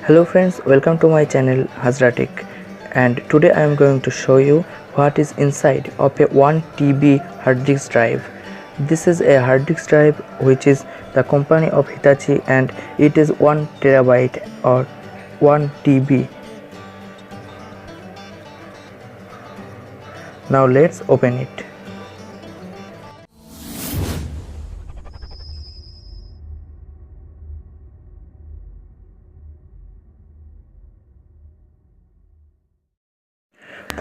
Hello friends, welcome to my channel HAZRA Tech, and today I am going to show you what is inside of a 1 TB hard disk drive. This is a hard disk drive which is the company of Hitachi, and it is 1 terabyte or 1 TB. Now let's open it.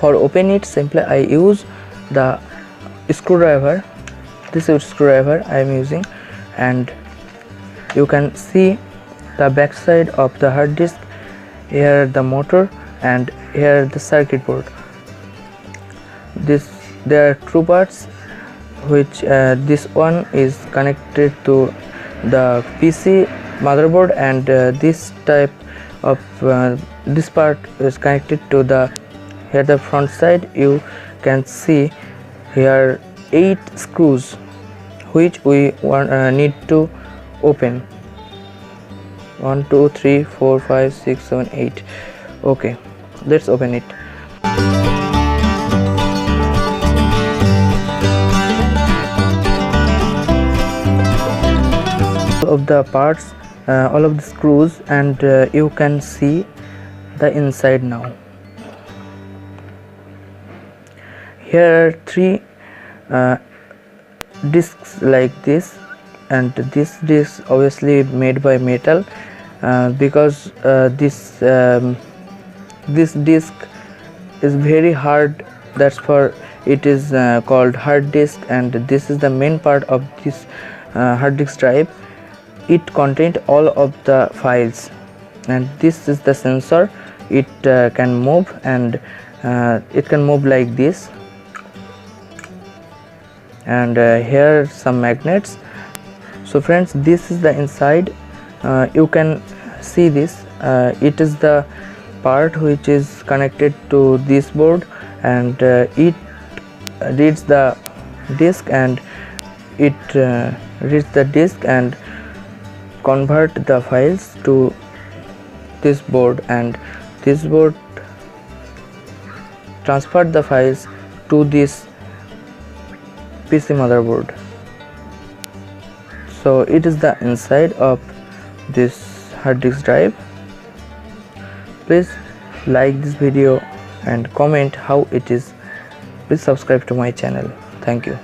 For open it, simply I use the screwdriver. This is screwdriver I am using, and you can see the back side of the hard disk. Here the motor and here the circuit board. There are two parts, which this one is connected to the PC motherboard, and this type of this part is connected to the front side. You can see here 8 screws which we need to open. 1 2 3 4 5 6 7 8. Okay, let's open it. Of the parts, all of the screws, and you can see the inside now. Here are 3 discs like this, and this disc obviously made by metal, because this disc is very hard. That's for it is called hard disk, and this is the main part of this hard disk drive. It contained all of the files, and this is the sensor. It can move, and it can move like this, and here some magnets. So friends, this is the inside. You can see this. It is the part which is connected to this board, and it reads the disk, and it reads the disk and convert the files to this board, and this board transferred the files to this PC motherboard. So it is the inside of this hard disk drive. Please like this video and comment how it is. Please subscribe to my channel. Thank you.